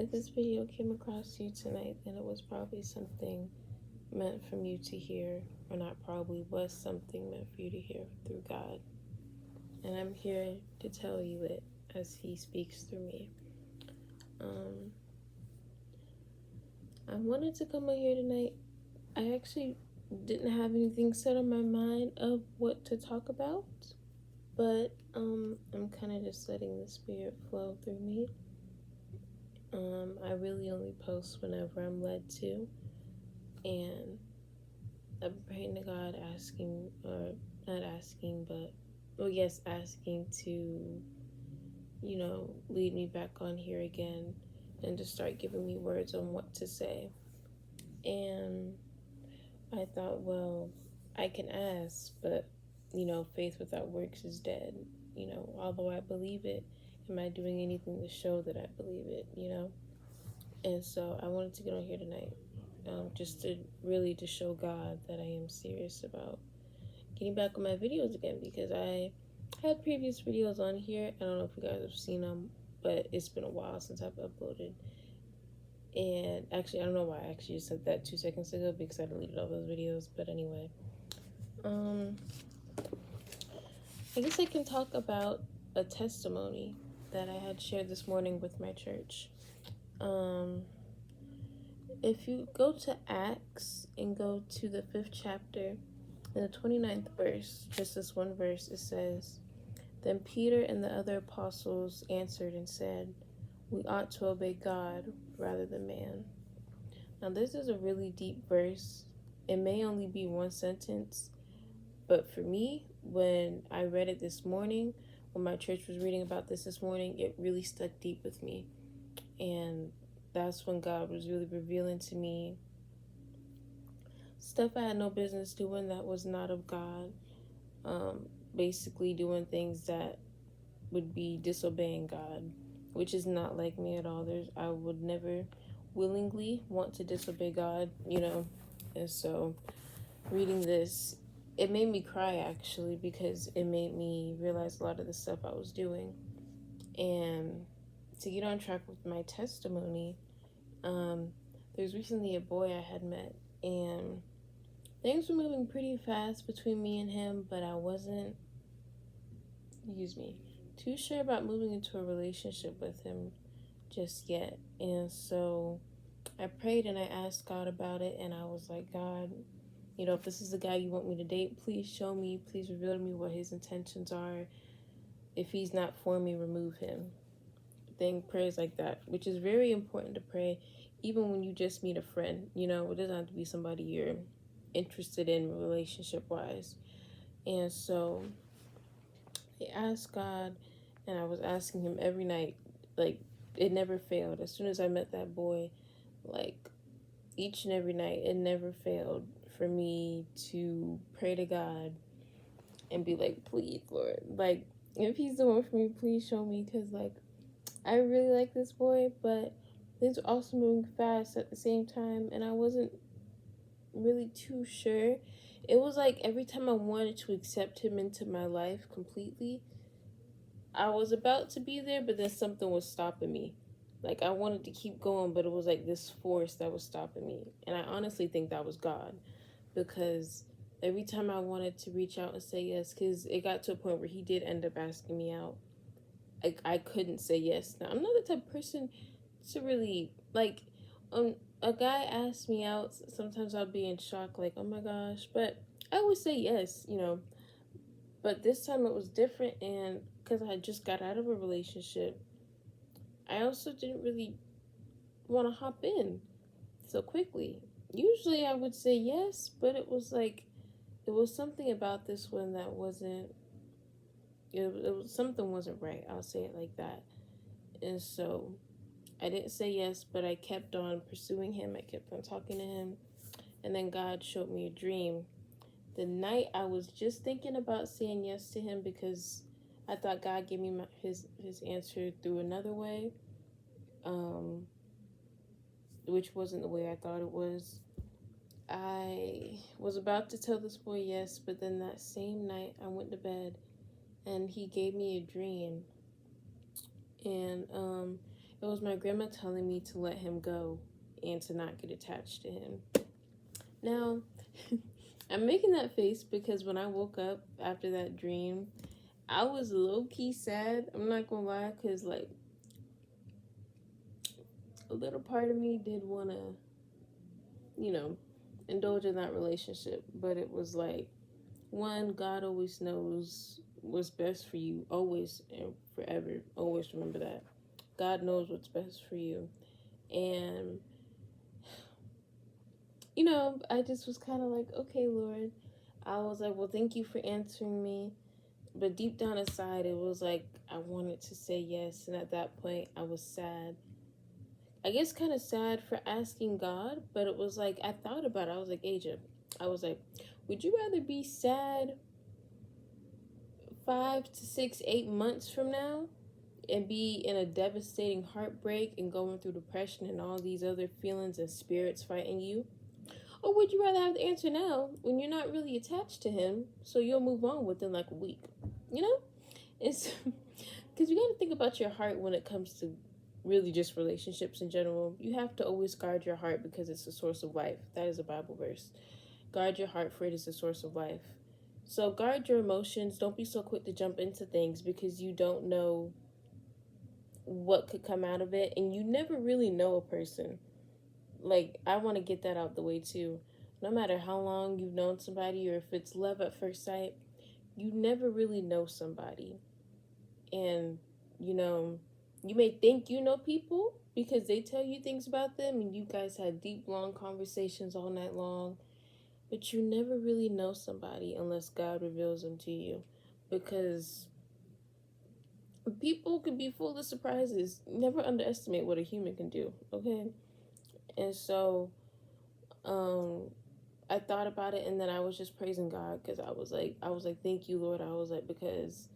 if this video came across you tonight, then it was probably something meant from you to hear, or not probably, was something meant for you to hear through God. And I'm here to tell you it as He speaks through me. I wanted to come on here tonight. I actually didn't have anything set on my mind of what to talk about, but I'm kind of just letting the Spirit flow through me. I really only post whenever I'm led to, and I'm praying to God, asking, or not asking, but asking to, lead me back on here again and to start giving me words on what to say. And I thought, well, I can ask, but, faith without works is dead. Although I believe it, am I doing anything to show that I believe it, And so I wanted to get on here tonight, just to show God that I am serious about getting back on my videos again, because I had previous videos on here. I don't know if you guys have seen them, but it's been a while since I've uploaded. And actually, I don't know why I actually just said that 2 seconds ago, because I deleted all those videos. But anyway, I guess I can talk about a testimony that I had shared this morning with my church. If you go to Acts and go to the 5th chapter, in the 29th verse, just this one verse, it says, "Then Peter and the other apostles answered and said, 'We ought to obey God rather than man.'" Now, this is a really deep verse. It may only be one sentence, but for me, when I read it this morning, when my church was reading about this morning, it really stuck deep with me. And that's when God was really revealing to me stuff I had no business doing that was not of God. Basically doing things that would be disobeying God, which is not like me at all. I would never willingly want to disobey God, And so reading this, it made me cry actually, because it made me realize a lot of the stuff I was doing. And to get on track with my testimony, there's recently a boy I had met, and things were moving pretty fast between me and him, but I wasn't, too sure about moving into a relationship with him just yet. And so I prayed and I asked God about it, and I was like, "God, if this is the guy you want me to date, please show me, please reveal to me what his intentions are. If he's not for me, remove him." Prayers like that, which is very important to pray, even when you just meet a friend. It doesn't have to be somebody you're interested in relationship wise. And so I asked God, and I was asking him every night, like, it never failed. As soon as I met that boy, like, each and every night, it never failed for me to pray to God and be like, "Please, Lord, like, if he's the one for me, please show me," because, like, I really like this boy, but things were also moving fast at the same time, and I wasn't really too sure. It was like every time I wanted to accept him into my life completely, I was about to be there, but then something was stopping me. Like, I wanted to keep going, but it was like this force that was stopping me. And I honestly think that was God, because every time I wanted to reach out and say yes, because it got to a point where he did end up asking me out, I couldn't say yes. Now, I'm not the type of person to really, like, a guy asks me out, sometimes I'll be in shock, like, "Oh my gosh," but I would say yes, But this time it was different, and because I had just got out of a relationship, I also didn't really want to hop in so quickly. Usually I would say yes, but it was like, it was something about this one that wasn't, it was something wasn't right. I'll say it like that. And so I didn't say yes, but I kept on pursuing him. I kept on talking to him. And then God showed me a dream. The night I was just thinking about saying yes to him, because I thought God gave me his answer through another way, which wasn't the way I thought it was. I was about to tell this boy yes, but then that same night I went to bed and he gave me a dream. And It was my grandma telling me to let him go and to not get attached to him. Now, I'm making that face because when I woke up after that dream, I was low-key sad. I'm not gonna lie, because, like, a little part of me did want to, indulge in that relationship. But it was like, one, God always knows what's best for you, always and forever. Always remember that. God knows what's best for you. And, I just was kind of like, okay, Lord. I was like, well, thank you for answering me. But deep down inside, it was like I wanted to say yes. And at that point, I was sad. I guess kind of sad for asking God, but it was like, I thought about it. I was like, Aja, I was like, would you rather be sad 5 to 6, 8 months from now and be in a devastating heartbreak and going through depression and all these other feelings and spirits fighting you? Or would you rather have the answer now when you're not really attached to him, so you'll move on within like a week? You know? It's because you got to think about your heart when it comes to really just relationships in general. You have to always guard your heart because it's the source of life. That is a Bible verse. Guard your heart, for it is the source of life. So guard your emotions. Don't be so quick to jump into things because you don't know what could come out of it, and you never really know a person. Like, I want to get that out the way too. No matter how long you've known somebody or if it's love at first sight, you never really know somebody. And, you may think you know people because they tell you things about them and you guys had deep, long conversations all night long. But you never really know somebody unless God reveals them to you. Because people can be full of surprises. Never underestimate what a human can do, okay? And so, I thought about it, and then I was just praising God because I was like, thank you, Lord. I was like, because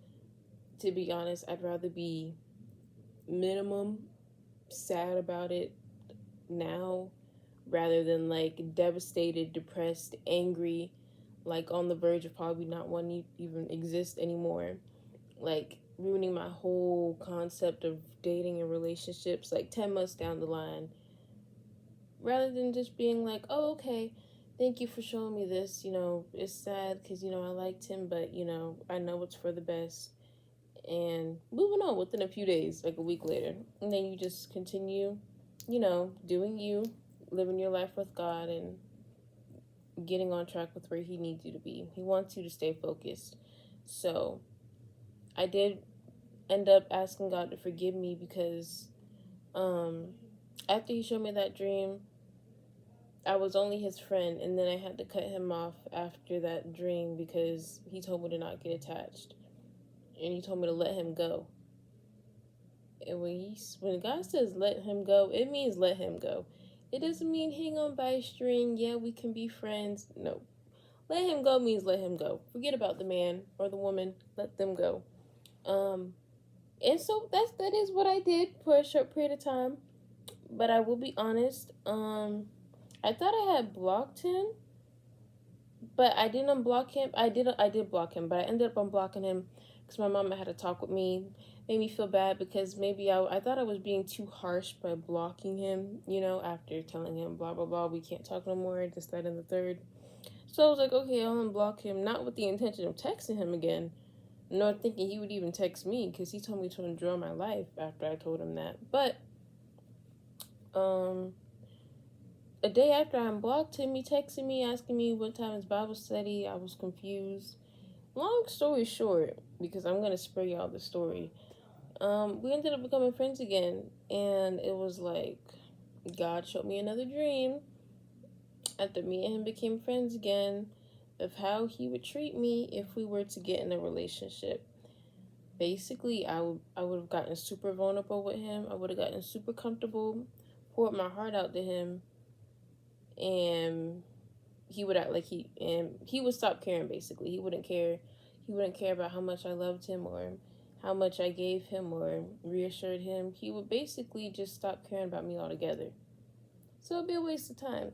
to be honest, I'd rather be minimum sad about it now rather than like devastated, depressed, angry, like on the verge of probably not wanting to even exist anymore, like ruining my whole concept of dating and relationships like 10 months down the line, rather than just being like, oh, okay, thank you for showing me this. It's sad because, I liked him, but, I know it's for the best. And moving on within a few days, like a week later. And then you just continue, doing you, living your life with God and getting on track with where He needs you to be. He wants you to stay focused. So I did end up asking God to forgive me because after He showed me that dream, I was only his friend, and then I had to cut him off after that dream because he told me to not get attached, and he told me to let him go. And when God says let him go, it means let him go. It doesn't mean hang on by a string. Yeah, we can be friends. No, let him go means let him go. Forget about the man or the woman. Let them go. And so that is what I did for a short period of time. But I will be honest. I thought I had blocked him, but I didn't unblock him. I did block him, but I ended up unblocking him because my mama had a talk with me. Made me feel bad because maybe I thought I was being too harsh by blocking him, after telling him blah, blah, blah, we can't talk no more, this, that, and the third. So I was like, okay, I'll unblock him, not with the intention of texting him again, nor thinking he would even text me because he told me to enjoy my life after I told him that. But, a day after I unblocked him, he texted me asking me what time is Bible study. I was confused. Long story short, because I'm going to spare y'all the story, we ended up becoming friends again. And it was like God showed me another dream after me and him became friends again of how he would treat me if we were to get in a relationship. Basically, I would have gotten super vulnerable with him. I would have gotten super comfortable, poured my heart out to him, and he would act like he would stop caring. Basically, he wouldn't care about how much I loved him or how much I gave him or reassured him. He would basically just stop caring about me altogether. So it'd be a waste of time,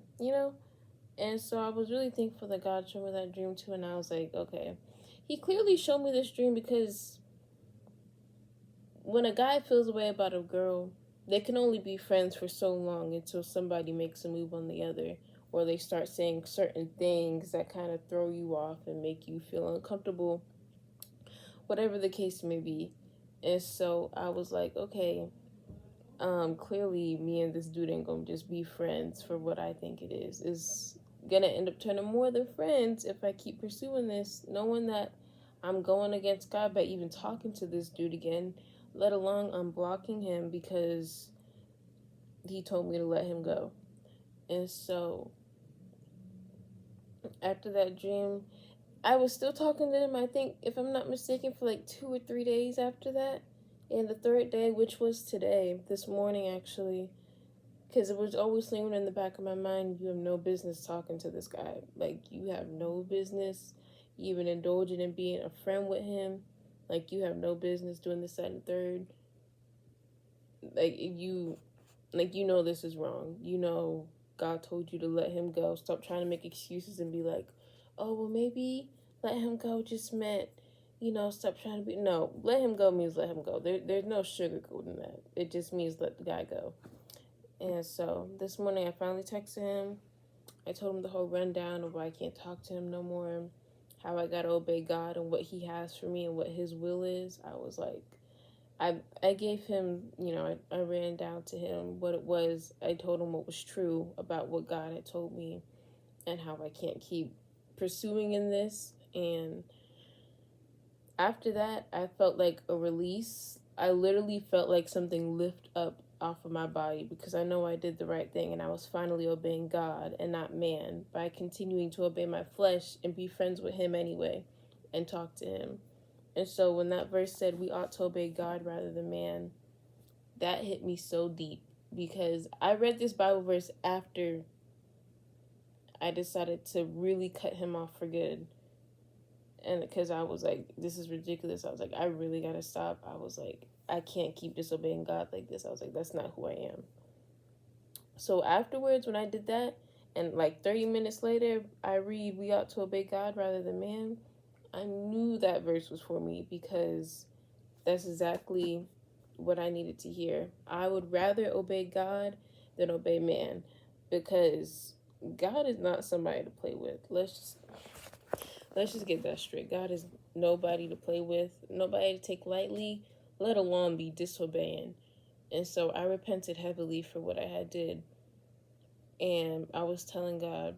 And so I was really thankful that God showed me that dream too, and I was like, okay. He clearly showed me this dream because when a guy feels a way about a girl, they can only be friends for so long until somebody makes a move on the other, or they start saying certain things that kind of throw you off and make you feel uncomfortable, whatever the case may be. And so I was like, okay, clearly me and this dude ain't gonna just be friends for what I think it is. Is gonna end up turning more than friends if I keep pursuing this, knowing that I'm going against God by even talking to this dude again, let alone unblocking him because he told me to let him go. And so after that dream, I was still talking to him, I think, if I'm not mistaken, for like 2 or 3 days after that. And the third day, which was today, this morning actually, because it was always lingering in the back of my mind, you have no business talking to this guy. Like, you have no business even indulging in being a friend with him. Like, you have no business doing this, that, and third. Like, you know this is wrong. You know God told you to let him go. Stop trying to make excuses and be like, oh, well, maybe let him go just meant, stop trying to be. No, let him go means let him go. There's no sugarcoating that. It just means let the guy go. And so this morning I finally texted him. I told him the whole rundown of why I can't talk to him no more, how I gotta obey God and what he has for me and what his will is. I was like, I gave him, I ran down to him what it was. I told him what was true about what God had told me and how I can't keep pursuing in this. And after that, I felt like a release. I literally felt like something lift up off of my body because I know I did the right thing and I was finally obeying God and not man by continuing to obey my flesh and be friends with him anyway and talk to him. And so when that verse said we ought to obey God rather than man, that hit me so deep because I read this Bible verse after I decided to really cut him off for good. And because I was like, this is ridiculous. I was like, I really gotta stop. I was like, I can't keep disobeying God like this. I was like, that's not who I am. So afterwards, when I did that, and like 30 minutes later, I read, we ought to obey God rather than man. I knew that verse was for me because that's exactly what I needed to hear. I would rather obey God than obey man because God is not somebody to play with. Let's just get that straight. God is nobody to play with, nobody to take lightly, let alone be disobeying. And so I repented heavily for what I had did. And I was telling God,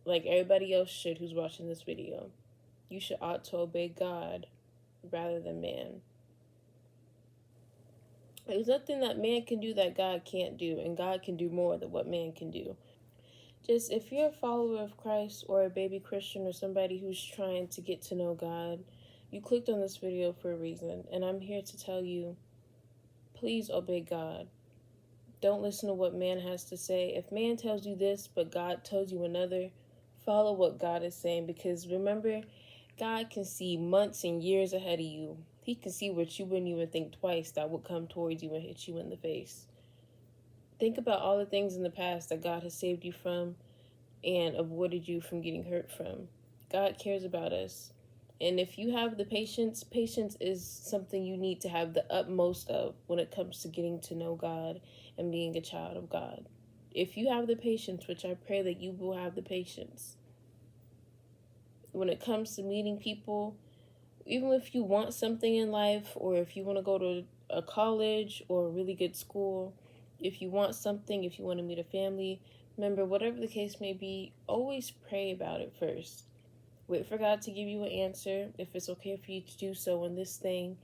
like everybody else should who's watching this video, you should ought to obey God rather than man. There's nothing that man can do that God can't do, and God can do more than what man can do. Just if you're a follower of Christ or a baby Christian or somebody who's trying to get to know God, you clicked on this video for a reason, and I'm here to tell you, please obey God. Don't listen to what man has to say. If man tells you this, but God tells you another, follow what God is saying, because remember, God can see months and years ahead of you. He can see what you wouldn't even think twice that would come towards you and hit you in the face. Think about all the things in the past that God has saved you from and avoided you from getting hurt from. God cares about us. And if you have the patience is something you need to have the utmost of when it comes to getting to know God and being a child of God. If you have the patience, which I pray that you will have the patience, when it comes to meeting people, even if you want something in life or if you want to go to a college or a really good school, if you want something, if you want to meet a family, remember, whatever the case may be, always pray about it first. Wait for God to give you an answer, if it's okay for you to do so in this thing,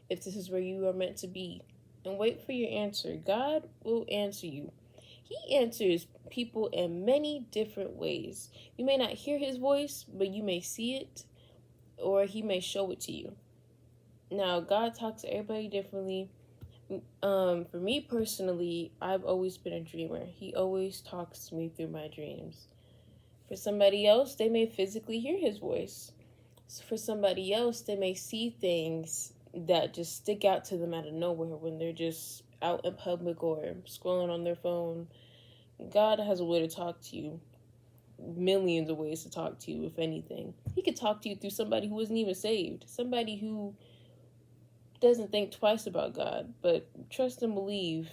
if this is where you are meant to be. And wait for your answer. God will answer you. He answers people in many different ways. You may not hear his voice, but you may see it, or he may show it to you. Now, God talks to everybody differently. For me personally, I've always been a dreamer. He always talks to me through my dreams. For somebody else, they may physically hear his voice. For somebody else, they may see things that just stick out to them out of nowhere when they're just out in public or scrolling on their phone. God has a way to talk to you. Millions of ways to talk to you, if anything. He could talk to you through somebody who isn't even saved. Somebody who doesn't think twice about God, but trust and believe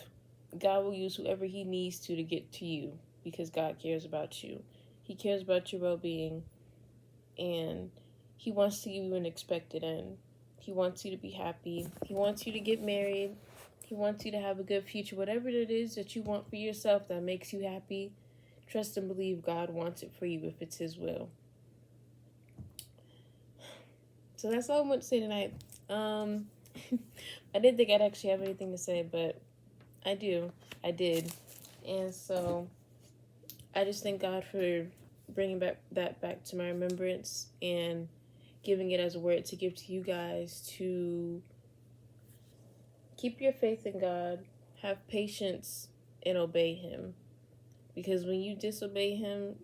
God will use whoever he needs to get to you because God cares about you. He cares about your well-being, and he wants to give you an expected end. He wants you to be happy. He wants you to get married. He wants you to have a good future. Whatever it is that you want for yourself that makes you happy, trust and believe God wants it for you if it's his will. So that's all I want to say tonight. I didn't think I'd actually have anything to say, but I do. I did. And so I just thank God for bringing back to my remembrance and giving it as a word to give to you guys to keep your faith in God, have patience, and obey him. Because when you disobey him,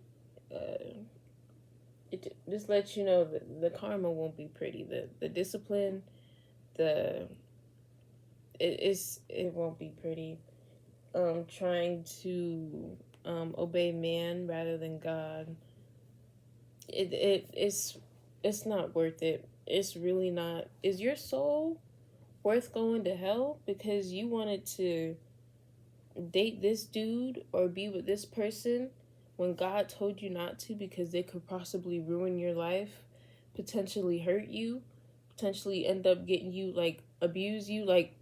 it just lets you know that the karma won't be pretty. The discipline, it won't be pretty. Trying to obey man rather than God, it's not worth it. It's really not. Is your soul worth going to hell because you wanted to date this dude or be with this person when God told you not to because they could possibly ruin your life, potentially hurt you, potentially end up getting you, like, abuse you, like,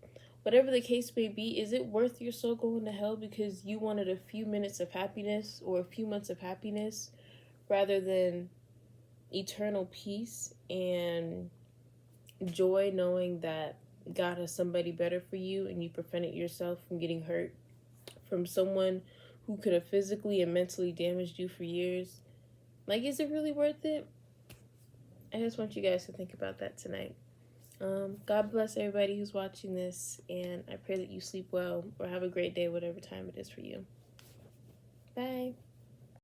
whatever the case may be? Is it worth your soul going to hell because you wanted a few minutes of happiness or a few months of happiness rather than eternal peace and joy knowing that God has somebody better for you and you prevented yourself from getting hurt from someone who could have physically and mentally damaged you for years? Like, is it really worth it? I just want you guys to think about that tonight. God bless everybody who's watching this, and I pray that you sleep well or have a great day, whatever time it is for you. Bye.